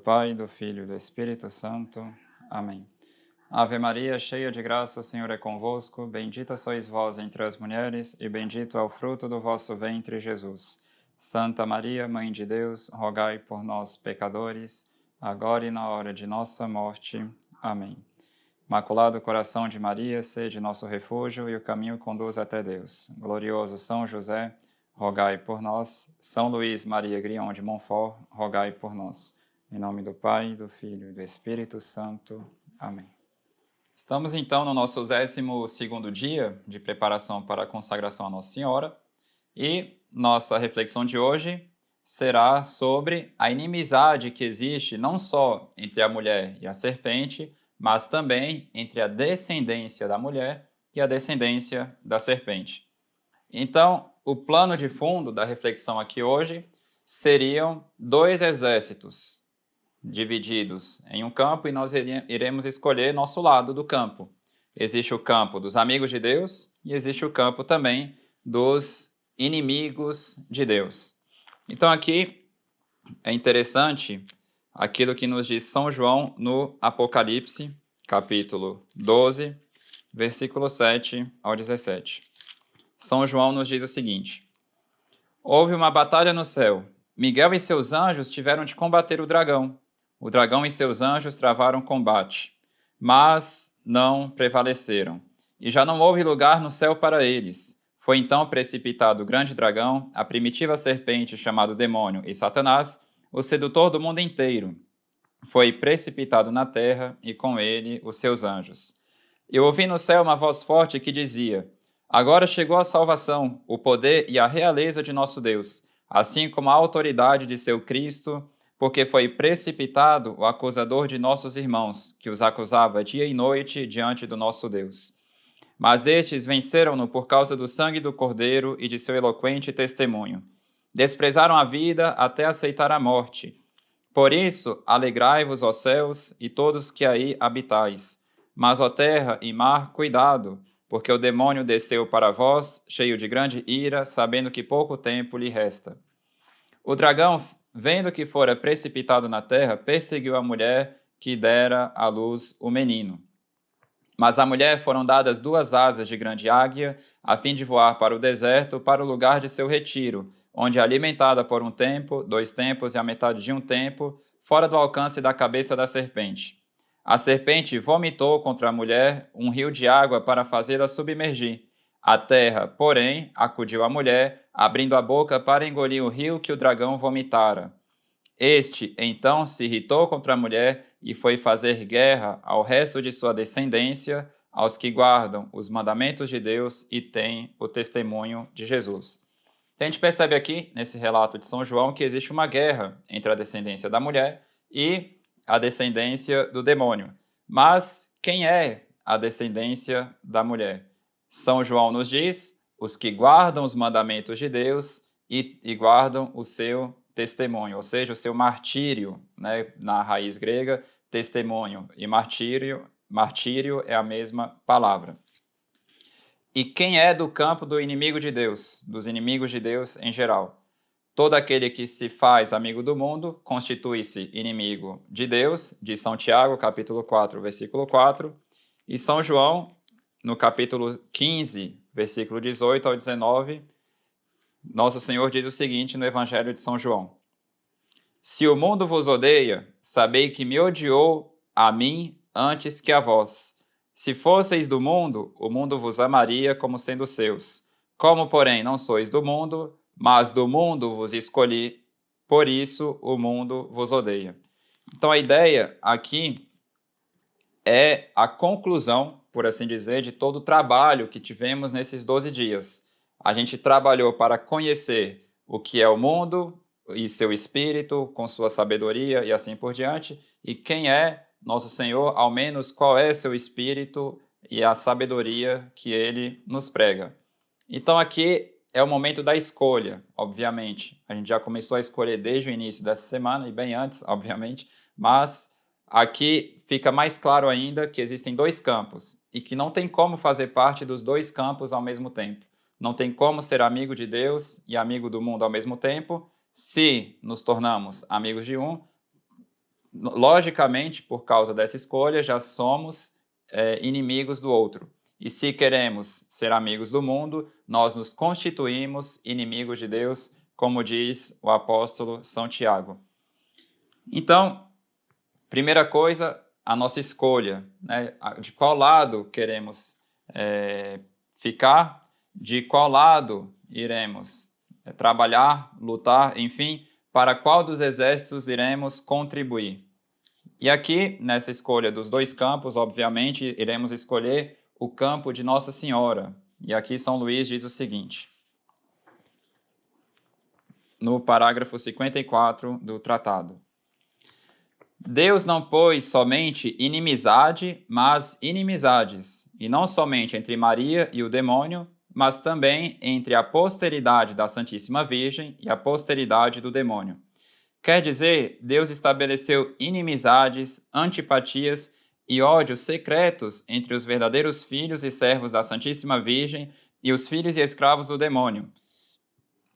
Pai, do Filho e do Espírito Santo. Amém. Ave Maria, cheia de graça, o Senhor é convosco. Bendita sois vós entre as mulheres, e bendito é o fruto do vosso ventre, Jesus. Santa Maria, Mãe de Deus, rogai por nós, pecadores, agora e na hora de nossa morte. Amém. Imaculado coração de Maria, sede nosso refúgio e o caminho conduz até Deus. Glorioso São José, rogai por nós. São Luís Maria Grião de Montfort, rogai por nós. Em nome do Pai, do Filho e do Espírito Santo. Amém. Estamos então no nosso 12º dia de preparação para a consagração a Nossa Senhora e nossa reflexão de hoje será sobre a inimizade que existe não só entre a mulher e a serpente, mas também entre a descendência da mulher e a descendência da serpente. Então, o plano de fundo da reflexão aqui hoje seriam dois exércitos divididos em um campo e nós iremos escolher nosso lado do campo. Existe o campo dos amigos de Deus e existe o campo também dos inimigos de Deus. Então aqui é interessante aquilo que nos diz São João no Apocalipse, capítulo 12, versículo 7 ao 17. São João nos diz o seguinte: houve uma batalha no céu. Miguel e seus anjos tiveram de combater o dragão. O dragão e seus anjos travaram combate, mas não prevaleceram. E já não houve lugar no céu para eles. Foi então precipitado o grande dragão, a primitiva serpente chamado Demônio e Satanás, o sedutor do mundo inteiro. Foi precipitado na terra e com ele os seus anjos. Eu ouvi no céu uma voz forte que dizia: agora chegou a salvação, o poder e a realeza de nosso Deus, assim como a autoridade de seu Cristo, porque foi precipitado o acusador de nossos irmãos, que os acusava dia e noite diante do nosso Deus. Mas estes venceram-no por causa do sangue do Cordeiro e de seu eloquente testemunho. Desprezaram a vida até aceitar a morte. Por isso, alegrai-vos, ó céus, e todos que aí habitais. Mas, ó terra e mar, cuidado, porque o demônio desceu para vós, cheio de grande ira, sabendo que pouco tempo lhe resta. O dragão, vendo que fora precipitado na terra, perseguiu a mulher que dera à luz o menino. Mas à mulher foram dadas 2 asas de grande águia, a fim de voar para o deserto, para o lugar de seu retiro, onde, alimentada por um tempo, 2 tempos e a metade de um tempo, fora do alcance da cabeça da serpente. A serpente vomitou contra a mulher um rio de água para fazê-la submergir. A terra, porém, acudiu a mulher, abrindo a boca para engolir o rio que o dragão vomitara. Este, então, se irritou contra a mulher e foi fazer guerra ao resto de sua descendência, aos que guardam os mandamentos de Deus e têm o testemunho de Jesus. Então, a gente percebe aqui, nesse relato de São João, que existe uma guerra entre a descendência da mulher e a descendência do demônio. Mas quem é a descendência da mulher? São João nos diz: os que guardam os mandamentos de Deus e guardam o seu testemunho, ou seja, o seu martírio, né? Na raiz grega, testemunho e martírio é a mesma palavra. E quem é do campo do inimigo de Deus, dos inimigos de Deus em geral? Todo aquele que se faz amigo do mundo constitui-se inimigo de Deus, diz São Tiago, capítulo 4, versículo 4, e São João, no capítulo 15, versículo 18 ao 19, Nosso Senhor diz o seguinte no Evangelho de São João: se o mundo vos odeia, sabei que me odiou a mim antes que a vós. Se fosseis do mundo, o mundo vos amaria como sendo seus. Como, porém, não sois do mundo, mas do mundo vos escolhi, por isso o mundo vos odeia. Então a ideia aqui é a conclusão, por assim dizer, de todo o trabalho que tivemos nesses 12 dias. A gente trabalhou para conhecer o que é o mundo e seu espírito, com sua sabedoria e assim por diante, e quem é nosso Senhor, ao menos qual é seu espírito e a sabedoria que ele nos prega. Então aqui é o momento da escolha, obviamente. A gente já começou a escolher desde o início dessa semana, e bem antes, obviamente, mas aqui fica mais claro ainda que existem 2 campos e que não tem como fazer parte dos 2 campos ao mesmo tempo. Não tem como ser amigo de Deus e amigo do mundo ao mesmo tempo. Se nos tornamos amigos de um, logicamente, por causa dessa escolha, já somos inimigos do outro. E se queremos ser amigos do mundo, nós nos constituímos inimigos de Deus, como diz o apóstolo São Tiago. Então, primeira coisa, a nossa escolha, né? De qual lado queremos ficar, de qual lado iremos trabalhar, lutar, enfim, para qual dos exércitos iremos contribuir. E aqui, nessa escolha dos dois campos, obviamente, iremos escolher o campo de Nossa Senhora. E aqui São Luís diz o seguinte, no parágrafo 54 do tratado. Deus não pôs somente inimizade, mas inimizades, e não somente entre Maria e o demônio, mas também entre a posteridade da Santíssima Virgem e a posteridade do demônio. Quer dizer, Deus estabeleceu inimizades, antipatias e ódios secretos entre os verdadeiros filhos e servos da Santíssima Virgem e os filhos e escravos do demônio.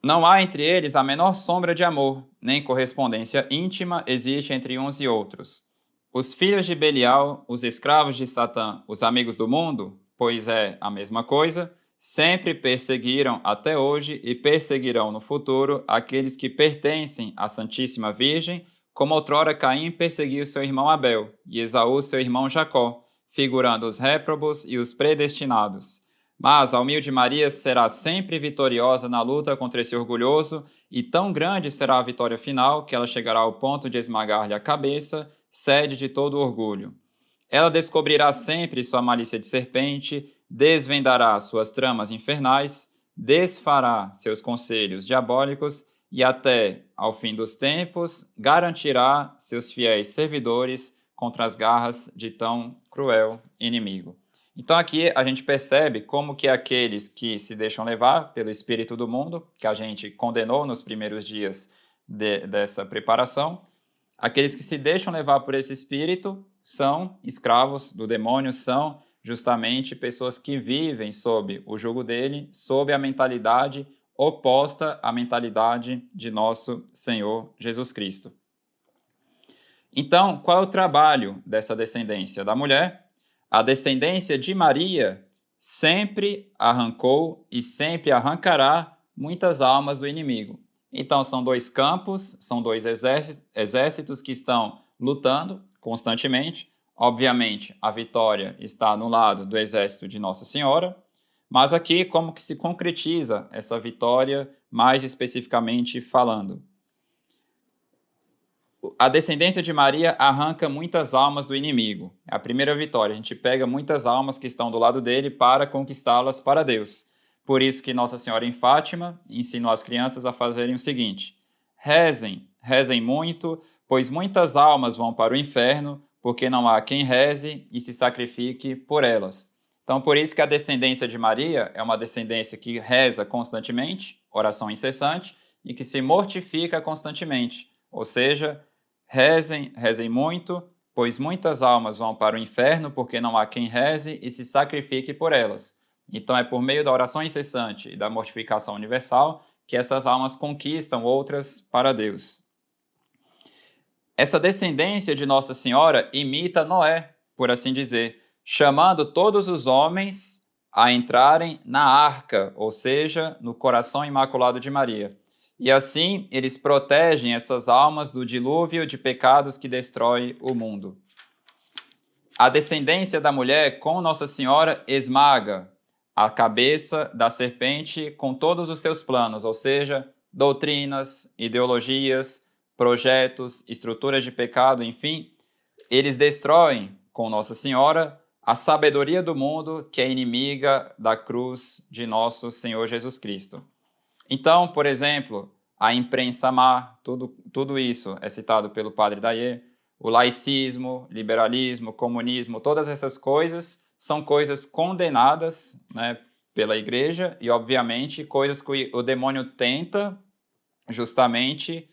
Não há entre eles a menor sombra de amor, nem correspondência íntima existe entre uns e outros. Os filhos de Belial, os escravos de Satã, os amigos do mundo, pois é a mesma coisa, sempre perseguiram até hoje e perseguirão no futuro aqueles que pertencem à Santíssima Virgem, como outrora Caim perseguiu seu irmão Abel e Esaú seu irmão Jacó, figurando os réprobos e os predestinados. Mas a humilde Maria será sempre vitoriosa na luta contra esse orgulhoso, e tão grande será a vitória final que ela chegará ao ponto de esmagar-lhe a cabeça, sede de todo o orgulho. Ela descobrirá sempre sua malícia de serpente, desvendará suas tramas infernais, desfará seus conselhos diabólicos e até, ao fim dos tempos, garantirá seus fiéis servidores contra as garras de tão cruel inimigo. Então aqui a gente percebe como que aqueles que se deixam levar pelo espírito do mundo, que a gente condenou nos primeiros dias dessa preparação, aqueles que se deixam levar por esse espírito são escravos do demônio, são justamente pessoas que vivem sob o jugo dele, sob a mentalidade oposta à mentalidade de nosso Senhor Jesus Cristo. Então, qual é o trabalho dessa descendência da mulher? A descendência de Maria sempre arrancou e sempre arrancará muitas almas do inimigo. Então, são dois campos, são dois exércitos que estão lutando constantemente. Obviamente, a vitória está no lado do exército de Nossa Senhora, mas aqui como que se concretiza essa vitória, mais especificamente falando? A descendência de Maria arranca muitas almas do inimigo. É a primeira vitória. A gente pega muitas almas que estão do lado dele para conquistá-las para Deus. Por isso que Nossa Senhora em Fátima ensinou as crianças a fazerem o seguinte: rezem, rezem muito, pois muitas almas vão para o inferno, porque não há quem reze e se sacrifique por elas. Então, por isso que a descendência de Maria é uma descendência que reza constantemente, oração incessante, e que se mortifica constantemente. Ou seja, rezem, rezem muito, pois muitas almas vão para o inferno porque não há quem reze e se sacrifique por elas. Então é por meio da oração incessante e da mortificação universal que essas almas conquistam outras para Deus. Essa descendência de Nossa Senhora imita Noé, por assim dizer, chamando todos os homens a entrarem na arca, ou seja, no coração imaculado de Maria. E assim, eles protegem essas almas do dilúvio de pecados que destrói o mundo. A descendência da mulher com Nossa Senhora esmaga a cabeça da serpente com todos os seus planos, ou seja, doutrinas, ideologias, projetos, estruturas de pecado, enfim, eles destroem com Nossa Senhora a sabedoria do mundo que é inimiga da cruz de nosso Senhor Jesus Cristo. Então, por exemplo, a imprensa má, tudo isso é citado pelo padre Dayer, o laicismo, liberalismo, comunismo, todas essas coisas são coisas condenadas, né, pela igreja e, obviamente, coisas que o demônio tenta justamente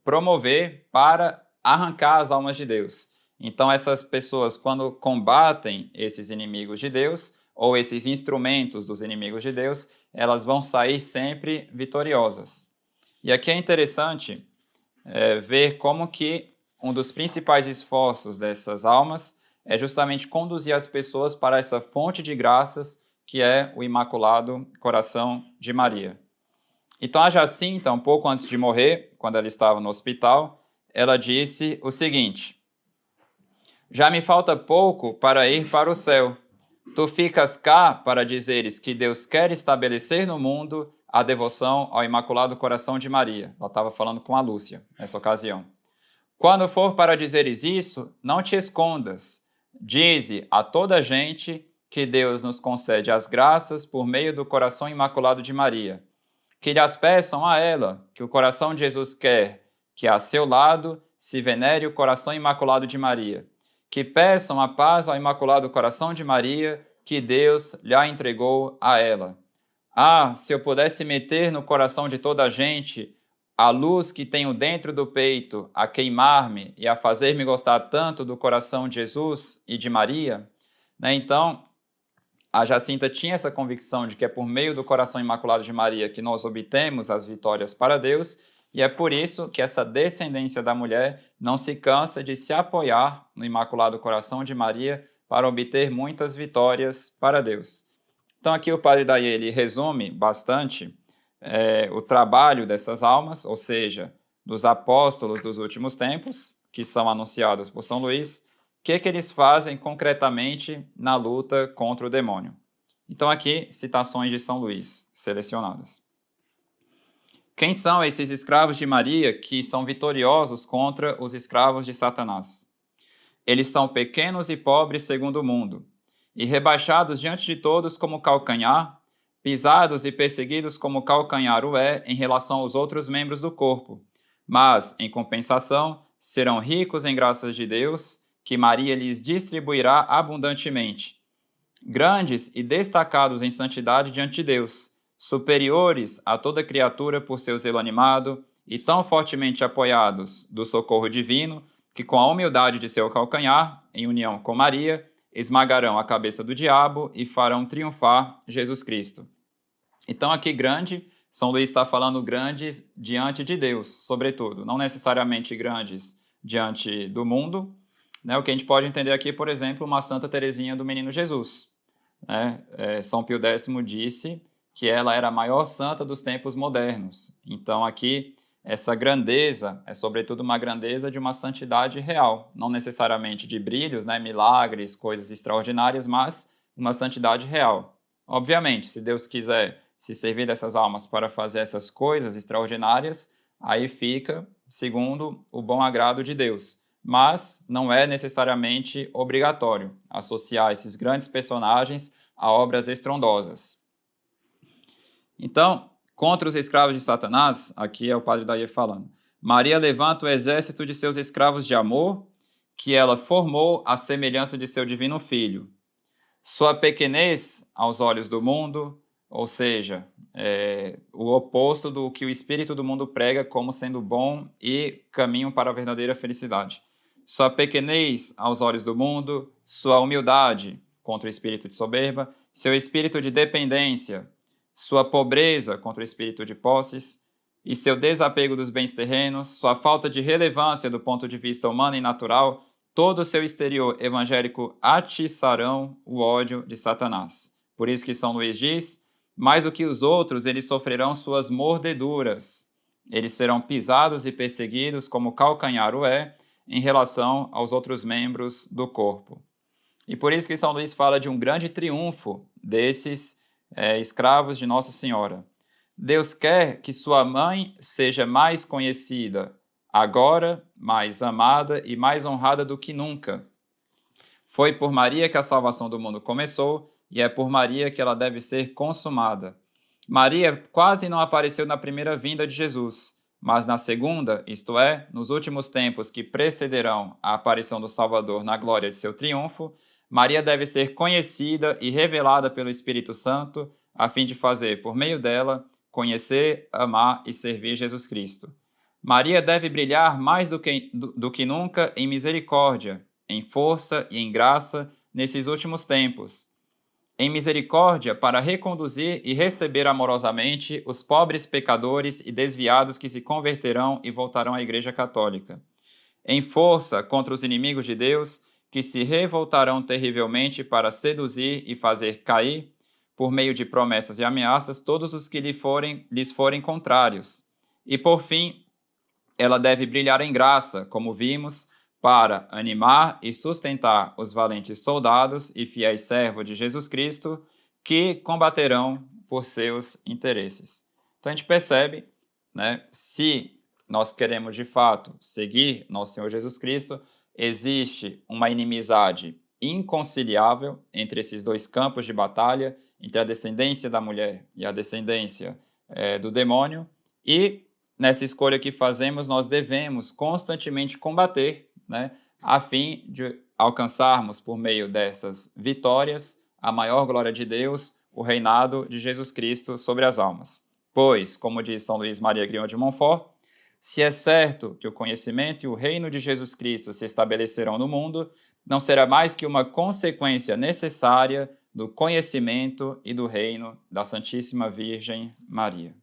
promover para arrancar as almas de Deus. Então, essas pessoas, quando combatem esses inimigos de Deus, ou esses instrumentos dos inimigos de Deus, elas vão sair sempre vitoriosas. E aqui é interessante ver como que um dos principais esforços dessas almas é justamente conduzir as pessoas para essa fonte de graças que é o Imaculado Coração de Maria. Então a Jacinta, um pouco antes de morrer, quando ela estava no hospital, ela disse o seguinte: já me falta pouco para ir para o céu. Tu ficas cá para dizeres que Deus quer estabelecer no mundo a devoção ao Imaculado Coração de Maria. Ela estava falando com a Lúcia nessa ocasião. Quando for para dizeres isso, não te escondas. Dize a toda a gente que Deus nos concede as graças por meio do Coração Imaculado de Maria. Que lhes peçam a ela, que o coração de Jesus quer que a seu lado se venere o Coração Imaculado de Maria. Que peçam a paz ao Imaculado Coração de Maria, que Deus lhe entregou a ela. Ah, se eu pudesse meter no coração de toda a gente a luz que tenho dentro do peito a queimar-me e a fazer-me gostar tanto do coração de Jesus e de Maria, né? Então, a Jacinta tinha essa convicção de que é por meio do coração imaculado de Maria que nós obtemos as vitórias para Deus, e é por isso que essa descendência da mulher não se cansa de se apoiar no Imaculado Coração de Maria para obter muitas vitórias para Deus. Então aqui o Padre Daí ele resume bastante o trabalho dessas almas, ou seja, dos apóstolos dos últimos tempos, que são anunciados por São Luís, o que eles fazem concretamente na luta contra o demônio. Então aqui, citações de São Luís, selecionadas. Quem são esses escravos de Maria que são vitoriosos contra os escravos de Satanás? Eles são pequenos e pobres segundo o mundo, e rebaixados diante de todos como calcanhar, pisados e perseguidos como calcanhar o é em relação aos outros membros do corpo, mas, em compensação, serão ricos em graças de Deus, que Maria lhes distribuirá abundantemente. Grandes e destacados em santidade diante de Deus, superiores a toda criatura por seu zelo animado e tão fortemente apoiados do socorro divino, que com a humildade de seu calcanhar, em união com Maria, esmagarão a cabeça do diabo e farão triunfar Jesus Cristo. Então aqui grande, São Luís está falando grandes diante de Deus, sobretudo, não necessariamente grandes diante do mundo, né? O que a gente pode entender aqui, por exemplo, uma Santa Teresinha do Menino Jesus, né? São Pio X disse que ela era a maior santa dos tempos modernos. Então aqui essa grandeza é sobretudo uma grandeza de uma santidade real, não necessariamente de brilhos, né, milagres, coisas extraordinárias, mas uma santidade real. Obviamente, se Deus quiser se servir dessas almas para fazer essas coisas extraordinárias, aí fica segundo o bom agrado de Deus. Mas não é necessariamente obrigatório associar esses grandes personagens a obras estrondosas. Então, contra os escravos de Satanás, aqui é o Padre Daí falando, Maria levanta o exército de seus escravos de amor, que ela formou à semelhança de seu divino Filho. Sua pequenez aos olhos do mundo, ou seja, o oposto do que o espírito do mundo prega como sendo bom e caminho para a verdadeira felicidade. Sua pequenez aos olhos do mundo, sua humildade contra o espírito de soberba, seu espírito de dependência, sua pobreza contra o espírito de posses e seu desapego dos bens terrenos, sua falta de relevância do ponto de vista humano e natural, todo o seu exterior evangélico atiçarão o ódio de Satanás. Por isso que São Luís diz, mais do que os outros, eles sofrerão suas mordeduras. Eles serão pisados e perseguidos como calcanhar o é em relação aos outros membros do corpo. E por isso que São Luís fala de um grande triunfo desses escravos de Nossa Senhora. Deus quer que sua mãe seja mais conhecida, agora mais amada e mais honrada do que nunca. Foi por Maria que a salvação do mundo começou e é por Maria que ela deve ser consumada. Maria quase não apareceu na primeira vinda de Jesus, mas na segunda, isto é, nos últimos tempos que precederão a aparição do Salvador na glória de seu triunfo, Maria deve ser conhecida e revelada pelo Espírito Santo, a fim de fazer, por meio dela, conhecer, amar e servir Jesus Cristo. Maria deve brilhar mais do que nunca em misericórdia, em força e em graça nesses últimos tempos. Em misericórdia para reconduzir e receber amorosamente os pobres pecadores e desviados que se converterão e voltarão à Igreja Católica. em força contra os inimigos de Deus, que se revoltarão terrivelmente para seduzir e fazer cair, por meio de promessas e ameaças, todos os que lhes forem contrários. E, por fim, ela deve brilhar em graça, como vimos, para animar e sustentar os valentes soldados e fiéis servos de Jesus Cristo que combaterão por seus interesses. Então a gente percebe, né, se nós queremos de fato seguir nosso Senhor Jesus Cristo, existe uma inimizade inconciliável entre esses dois campos de batalha, entre a descendência da mulher e a descendência do demônio, e nessa escolha que fazemos, nós devemos constantemente combater, né, a fim de alcançarmos, por meio dessas vitórias, a maior glória de Deus, o reinado de Jesus Cristo sobre as almas. Pois, como diz São Luís Maria Grignion de Montfort, se é certo que o conhecimento e o reino de Jesus Cristo se estabelecerão no mundo, não será mais que uma consequência necessária do conhecimento e do reino da Santíssima Virgem Maria.